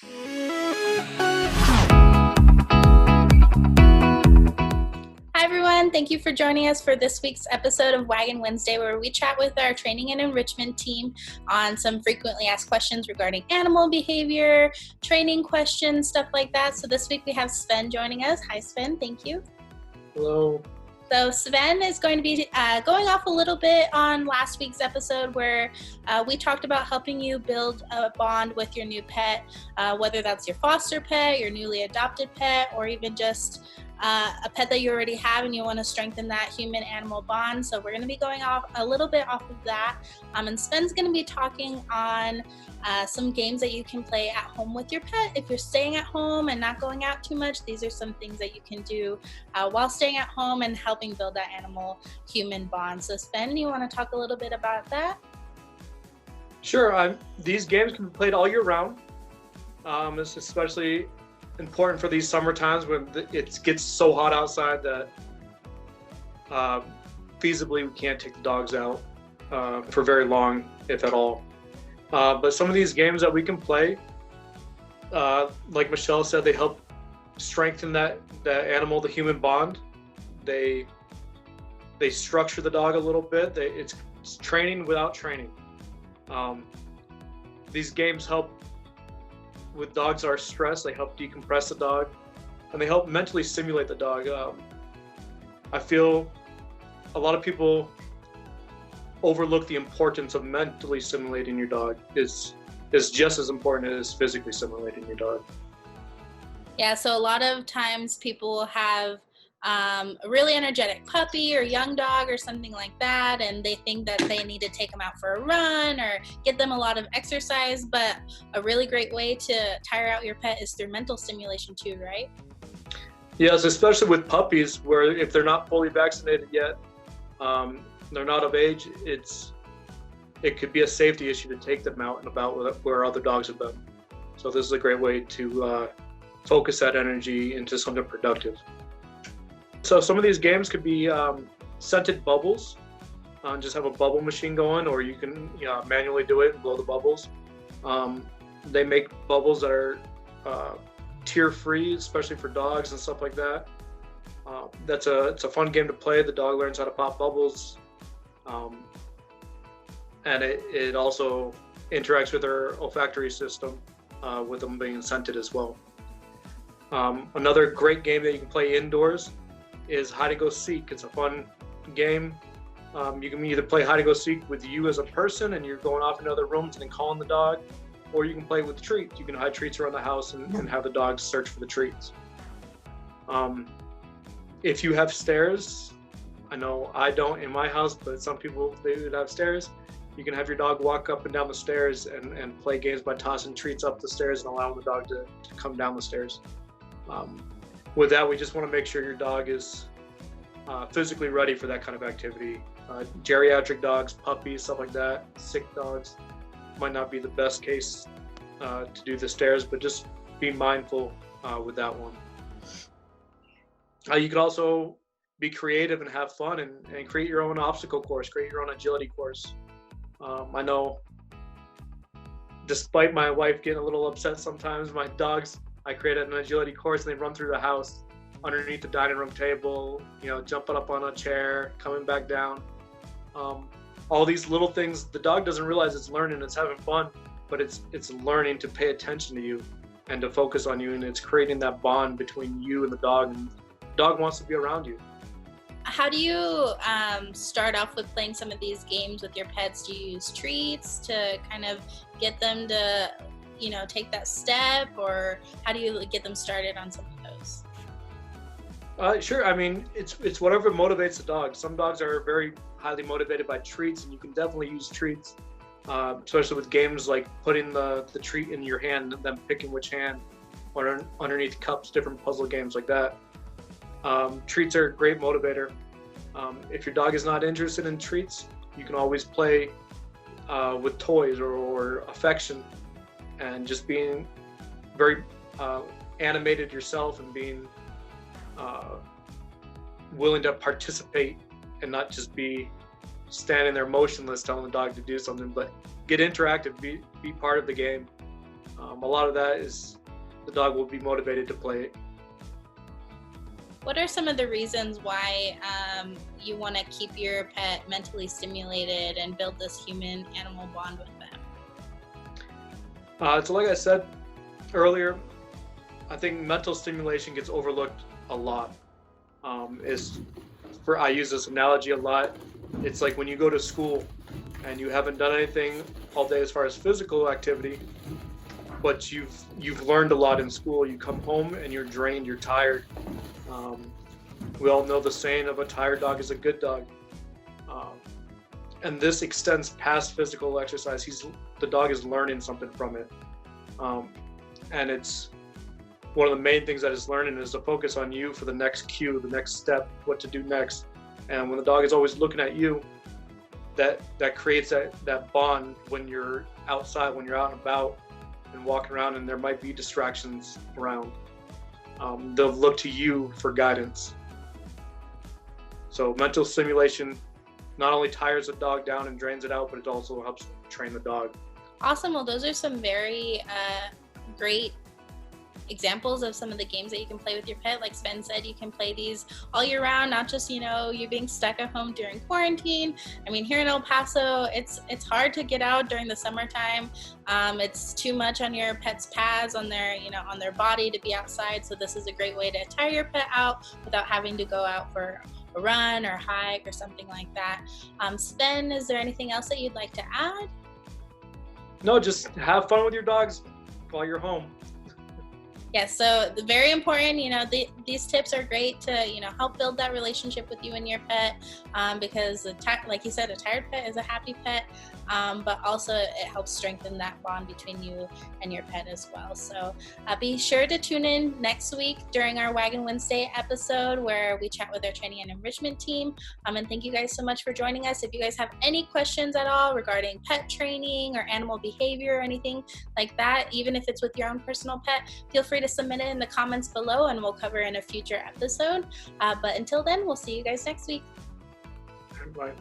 Hi everyone, thank you for joining us for this week's episode of Waggin Wednesday, where we chat with our Training and Enrichment Team on some frequently asked questions regarding animal behavior, training questions, stuff like that. So this week we have Sven joining us. Hi Sven, thank you. Hello. So Sven is going to be going off a little bit on last week's episode where we talked about helping you build a bond with your new pet, whether that's your foster pet, your newly adopted pet, or even just a pet that you already have and you want to strengthen that human-animal bond. So we're going to be going off a little bit off of that. And Sven's going to be talking on some games that you can play at home with your pet. If you're staying at home and not going out too much, these are some things that you can do while staying at home and helping build that animal-human bond. So Sven, you want to talk a little bit about that? Sure. These games can be played all year round. It's especially important for these summer times when it gets so hot outside that feasibly we can't take the dogs out for very long, if at all. But some of these games that we can play, like Michelle said, they help strengthen that animal, the human bond. They structure the dog a little bit. It's training without training. These games help with dogs that are stressed. They help decompress the dog, and they help mentally stimulate the dog. I feel a lot of people overlook the importance of mentally stimulating your dog. Is just as important as physically stimulating your dog. Yeah, so a lot of times people will have a really energetic puppy or young dog or something like that, and they think that they need to take them out for a run or get them a lot of exercise, but a really great way to tire out your pet is through mental stimulation too, right? Yes, especially with puppies, where if they're not fully vaccinated yet, they're not of age, it could be a safety issue to take them out and about where other dogs have been. So this is a great way to focus that energy into something productive. So some of these games could be scented bubbles. Just have a bubble machine going, or you can manually do it and blow the bubbles. They make bubbles that are tear-free, especially for dogs and stuff like that. It's a fun game to play. The dog learns how to pop bubbles, and it also interacts with their olfactory system with them being scented as well. Another great game that you can play indoors is hide and go seek. It's a fun game. You can either play hide and go seek with you as a person and you're going off into other rooms and then calling the dog, or you can play with treats. You can hide treats around the house and have the dogs search for the treats. If you have stairs, I know I don't in my house, but some people, they would have stairs. You can have your dog walk up and down the stairs and play games by tossing treats up the stairs and allowing the dog to come down the stairs. With that, we just want to make sure your dog is physically ready for that kind of activity. Geriatric dogs, puppies, stuff like that, sick dogs might not be the best case to do the stairs, but just be mindful with that one. You could also be creative and have fun and create your own obstacle course, create your own agility course. I know, despite my wife getting a little upset sometimes, my dogs, I created an agility course and they run through the house underneath the dining room table, jumping up on a chair, coming back down. All these little things, the dog doesn't realize it's learning, it's having fun, but it's learning to pay attention to you and to focus on you, and it's creating that bond between you and the dog, and the dog wants to be around you. How do you start off with playing some of these games with your pets? Do you use treats to kind of get them to take that step, or how do you get them started on some of those? Sure. I mean, it's whatever motivates the dog. Some dogs are very highly motivated by treats, and you can definitely use treats, especially with games like putting the treat in your hand and then picking which hand, or underneath cups, different puzzle games like that. Treats are a great motivator. If your dog is not interested in treats, you can always play with toys or affection, and just being very animated yourself and being willing to participate and not just be standing there motionless telling the dog to do something, but get interactive, be part of the game. A lot of that is the dog will be motivated to play it. What are some of the reasons why you want to keep your pet mentally stimulated and build this human-animal bond with them? So like I said earlier, I think mental stimulation gets overlooked a lot. I use this analogy a lot. It's like when you go to school and you haven't done anything all day as far as physical activity, but you've learned a lot in school. You come home and you're drained, you're tired. We all know the saying of a tired dog is a good dog. And this extends past physical exercise. The dog is learning something from it. And it's one of the main things that it's learning is to focus on you for the next cue, the next step, what to do next. And when the dog is always looking at you, that creates that bond when you're outside, when you're out and about and walking around and there might be distractions around. They'll look to you for guidance. So mental stimulation not only tires the dog down and drains it out, but it also helps train the dog. Awesome. Well, those are some very great examples of some of the games that you can play with your pet. Like Sven said, you can play these all year round, not just, you're being stuck at home during quarantine. I mean, here in El Paso, it's hard to get out during the summertime. It's too much on your pet's pads, on their, on their body to be outside. So this is a great way to tire your pet out without having to go out for a run or hike or something like that. Sven, is there anything else that you'd like to add? No, just have fun with your dogs while you're home. Yes, so very important, these tips are great to, help build that relationship with you and your pet, because like you said, a tired pet is a happy pet, but also it helps strengthen that bond between you and your pet as well. So be sure to tune in next week during our Waggin Wednesday episode where we chat with our training and enrichment team. And thank you guys so much for joining us. If you guys have any questions at all regarding pet training or animal behavior or anything like that, even if it's with your own personal pet, feel free to submit it in the comments below and we'll cover in a future episode. But until then, we'll see you guys next week. Bye.